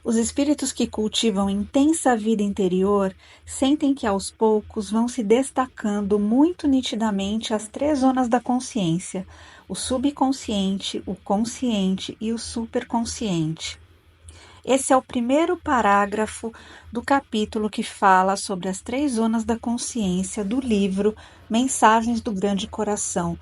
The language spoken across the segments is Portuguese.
Os espíritos que cultivam intensa vida interior sentem que aos poucos vão se destacando muito nitidamente as três zonas da consciência: o subconsciente, o consciente e o superconsciente. Esse é o primeiro parágrafo do capítulo que fala sobre as três zonas da consciência do livro Mensagens do Grande Coração.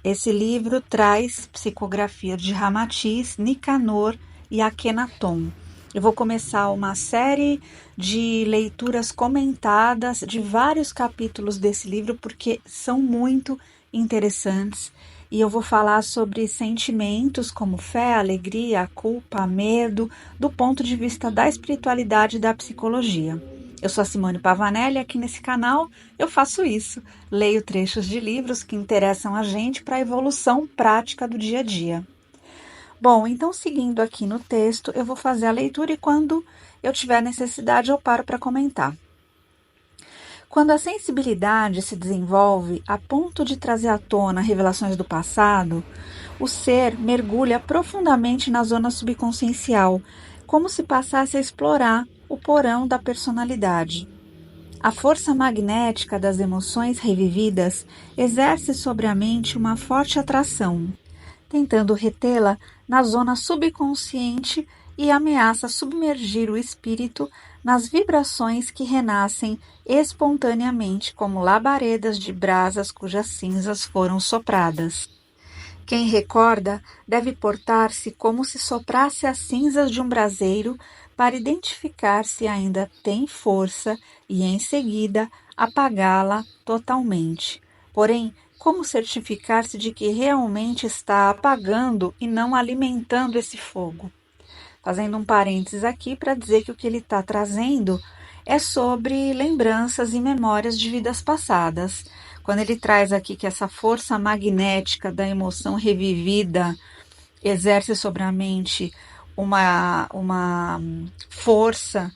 Esse livro traz psicografia de Ramatiz, Nicanor e Akhenaton. Eu vou começar uma série de leituras comentadas de vários capítulos desse livro, porque são muito interessantes. E eu vou falar sobre sentimentos como fé, alegria, culpa, medo, do ponto de vista da espiritualidade e da psicologia. Eu sou a Simone Pavanelli e aqui nesse canal eu faço isso. Leio trechos de livros que interessam a gente para a evolução prática do dia a dia. Bom, então seguindo aqui no texto, eu vou fazer a leitura e quando eu tiver necessidade eu paro para comentar. Quando a sensibilidade se desenvolve a ponto de trazer à tona revelações do passado, o ser mergulha profundamente na zona subconsciencial, como se passasse a explorar o porão da personalidade. A força magnética das emoções revividas exerce sobre a mente uma forte atração, tentando retê-la na zona subconsciente e ameaça submergir o espírito nas vibrações que renascem espontaneamente como labaredas de brasas cujas cinzas foram sopradas. Quem recorda deve portar-se como se soprasse as cinzas de um braseiro para identificar se ainda tem força e, em seguida, apagá-la totalmente. Porém, como certificar-se de que realmente está apagando e não alimentando esse fogo? Fazendo um parênteses aqui para dizer que o que ele está trazendo é sobre lembranças e memórias de vidas passadas. Quando ele traz aqui que essa força magnética da emoção revivida exerce sobre a mente uma força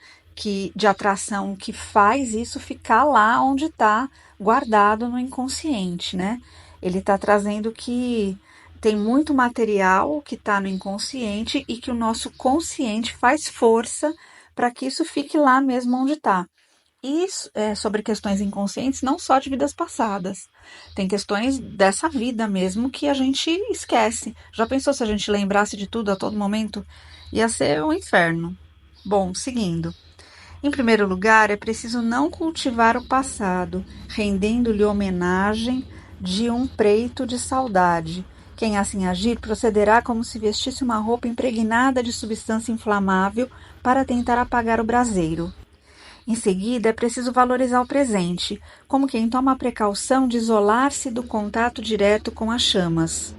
de atração que faz isso ficar lá onde está guardado no inconsciente, né? Ele está trazendo que tem muito material que está no inconsciente e que o nosso consciente faz força para que isso fique lá mesmo onde está. Isso é sobre questões inconscientes, não só de vidas passadas. Tem questões dessa vida mesmo que a gente esquece. Já pensou se a gente lembrasse de tudo a todo momento? Ia ser um inferno. Bom, seguindo. Em primeiro lugar, é preciso não cultivar o passado, rendendo-lhe homenagem de um preito de saudade. Quem assim agir procederá como se vestisse uma roupa impregnada de substância inflamável para tentar apagar o braseiro. Em seguida, é preciso valorizar o presente, como quem toma a precaução de isolar-se do contato direto com as chamas,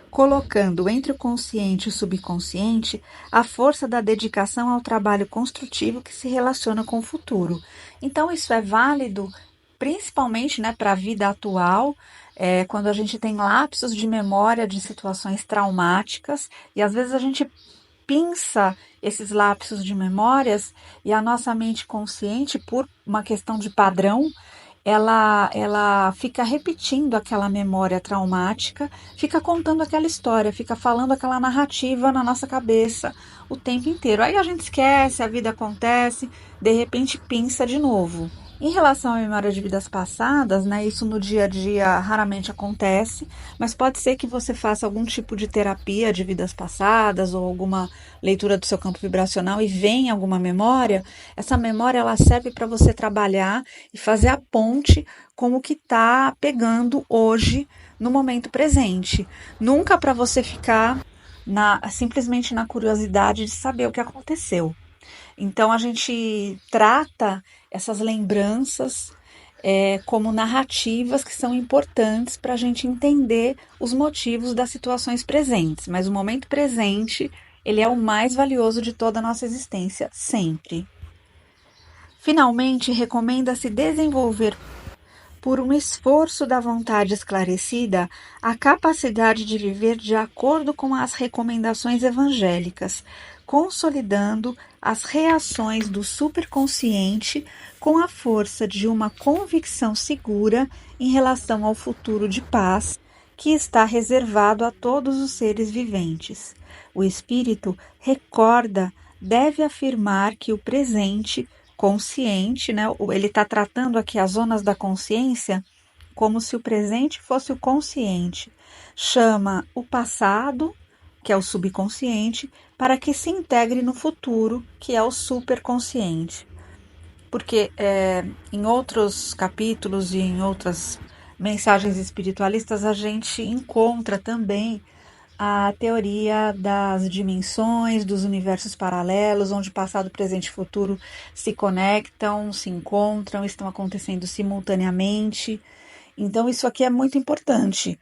colocando entre o consciente e o subconsciente a força da dedicação ao trabalho construtivo que se relaciona com o futuro. Então, isso é válido principalmente, né, para a vida atual, quando a gente tem lapsos de memória de situações traumáticas e às vezes a gente pinça esses lapsos de memórias e a nossa mente consciente, por uma questão de padrão, ela fica repetindo aquela memória traumática, fica contando aquela história, fica falando aquela narrativa na nossa cabeça o tempo inteiro. Aí a gente esquece, a vida acontece, de repente pinça de novo. Em relação à memória de vidas passadas, né, isso no dia a dia raramente acontece, mas pode ser que você faça algum tipo de terapia de vidas passadas ou alguma leitura do seu campo vibracional e venha alguma memória. Essa memória ela serve para você trabalhar e fazer a ponte com o que está pegando hoje no momento presente. Nunca para você ficar simplesmente na curiosidade de saber o que aconteceu. Então a gente trata essas lembranças como narrativas que são importantes para a gente entender os motivos das situações presentes. Mas o momento presente, ele é o mais valioso de toda a nossa existência, sempre. Finalmente, recomenda-se desenvolver, por um esforço da vontade esclarecida, a capacidade de viver de acordo com as recomendações evangélicas, consolidando as reações do superconsciente com a força de uma convicção segura em relação ao futuro de paz que está reservado a todos os seres viventes. O espírito recorda deve afirmar que o presente consciente, né, ele está tratando aqui as zonas da consciência como se o presente fosse o consciente, chama o passado, que é o subconsciente, para que se integre no futuro, que é o superconsciente. Porque em outros capítulos e em outras mensagens espiritualistas a gente encontra também a teoria das dimensões, dos universos paralelos, onde passado, presente e futuro se conectam, se encontram, estão acontecendo simultaneamente. Então, isso aqui é muito importante.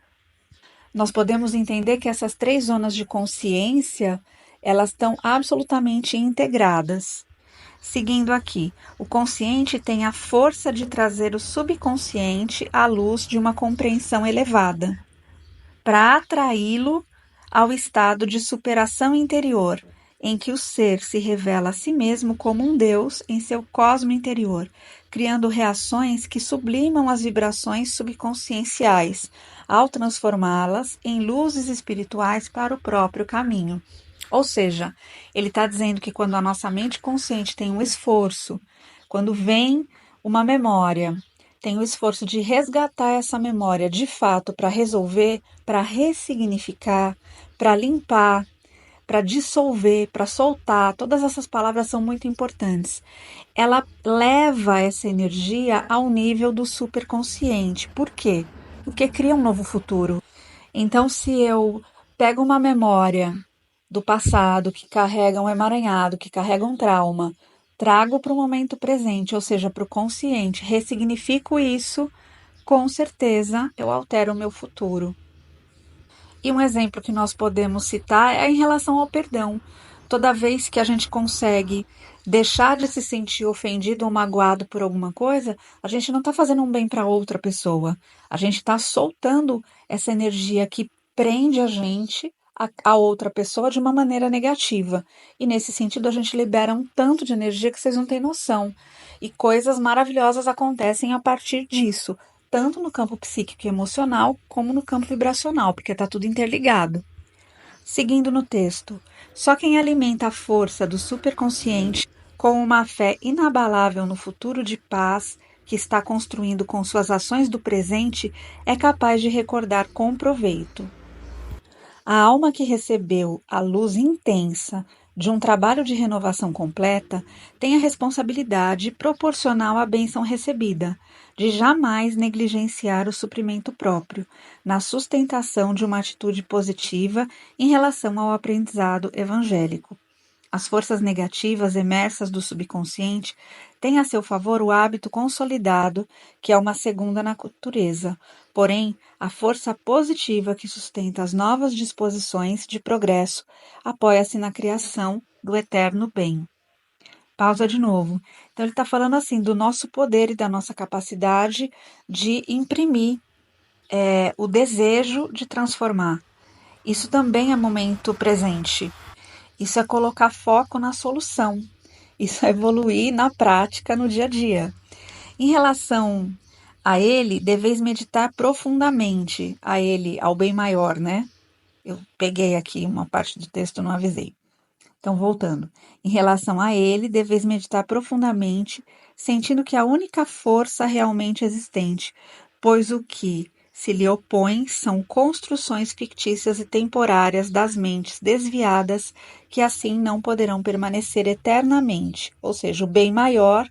Nós podemos entender que essas três zonas de consciência, elas estão absolutamente integradas. Seguindo aqui, o consciente tem a força de trazer o subconsciente à luz de uma compreensão elevada, para atraí-lo ao estado de superação interior, em que o ser se revela a si mesmo como um Deus em seu cosmo interior, criando reações que sublimam as vibrações subconscienciais, ao transformá-las em luzes espirituais para o próprio caminho. Ou seja, ele está dizendo que quando a nossa mente consciente tem um esforço, quando vem uma memória, tem o esforço de resgatar essa memória de fato para resolver, para ressignificar, para limpar, para dissolver, para soltar, todas essas palavras são muito importantes. Ela leva essa energia ao nível do superconsciente. Por quê? Porque cria um novo futuro. Então, se eu pego uma memória do passado que carrega um emaranhado, que carrega um trauma, trago para o momento presente, ou seja, para o consciente, ressignifico isso, com certeza eu altero o meu futuro. E um exemplo que nós podemos citar é em relação ao perdão. Toda vez que a gente consegue deixar de se sentir ofendido ou magoado por alguma coisa, a gente não está fazendo um bem para outra pessoa. A gente está soltando essa energia que prende a gente a outra pessoa de uma maneira negativa. E nesse sentido, a gente libera um tanto de energia que vocês não têm noção. E coisas maravilhosas acontecem a partir disso, tanto no campo psíquico e emocional, como no campo vibracional, porque está tudo interligado. Seguindo no texto, só quem alimenta a força do superconsciente com uma fé inabalável no futuro de paz que está construindo com suas ações do presente é capaz de recordar com proveito. A alma que recebeu a luz intensa de um trabalho de renovação completa tem a responsabilidade proporcional à bênção recebida, de jamais negligenciar o suprimento próprio, na sustentação de uma atitude positiva em relação ao aprendizado evangélico. As forças negativas emersas do subconsciente têm a seu favor o hábito consolidado, que é uma segunda natureza. Porém, a força positiva que sustenta as novas disposições de progresso apoia-se na criação do eterno bem. Pausa de novo. Então, ele está falando assim do nosso poder e da nossa capacidade de imprimir o desejo de transformar. Isso também é momento presente. Isso é colocar foco na solução. Isso é evoluir na prática, no dia a dia. Em relação a ele, deveis meditar profundamente, a ele, ao bem maior, né? Eu peguei aqui uma parte do texto, não avisei. Então, voltando. Em relação a ele, deveis meditar profundamente, sentindo que a única força realmente existente, pois o que se lhe opõe são construções fictícias e temporárias das mentes desviadas, que assim não poderão permanecer eternamente. Ou seja, o bem maior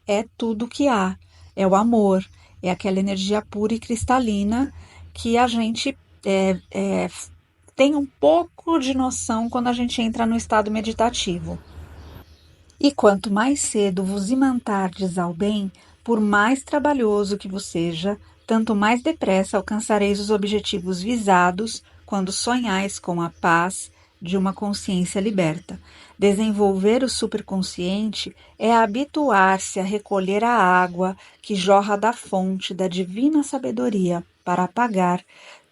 é tudo que há, é o amor, é aquela energia pura e cristalina que a gente tem um pouco de noção quando a gente entra no estado meditativo. E quanto mais cedo vos imantardes ao bem, por mais trabalhoso que vos seja, tanto mais depressa alcançareis os objetivos visados quando sonhais com a paz de uma consciência liberta. Desenvolver o superconsciente é habituar-se a recolher a água que jorra da fonte da divina sabedoria para apagar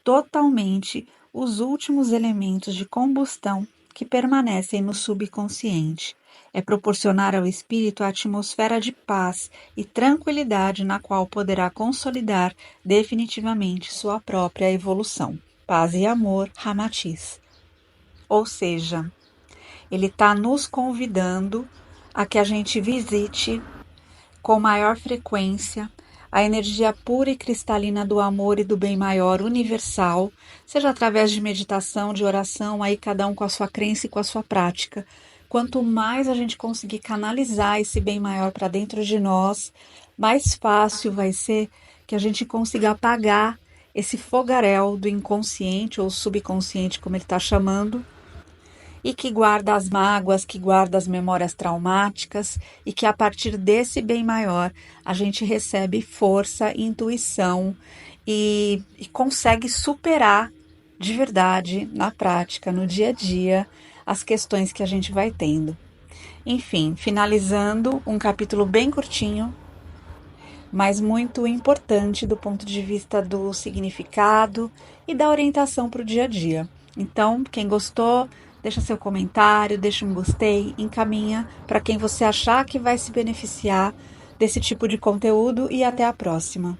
totalmente os últimos elementos de combustão que permanecem no subconsciente. É proporcionar ao espírito a atmosfera de paz e tranquilidade na qual poderá consolidar definitivamente sua própria evolução. Paz e amor, Ramatiz. Ou seja, Ele está nos convidando a que a gente visite com maior frequência a energia pura e cristalina do amor e do bem maior universal, seja através de meditação, de oração, aí cada um com a sua crença e com a sua prática. Quanto mais a gente conseguir canalizar esse bem maior para dentro de nós, mais fácil vai ser que a gente consiga apagar esse fogaréu do inconsciente ou subconsciente, como ele está chamando, e que guarda as mágoas, que guarda as memórias traumáticas e que a partir desse bem maior a gente recebe força, intuição e consegue superar de verdade na prática, no dia a dia, as questões que a gente vai tendo. Enfim, finalizando um capítulo bem curtinho, mas muito importante do ponto de vista do significado e da orientação para o dia a dia. Então, quem gostou, deixa seu comentário, deixa um gostei, encaminha para quem você achar que vai se beneficiar desse tipo de conteúdo e até a próxima.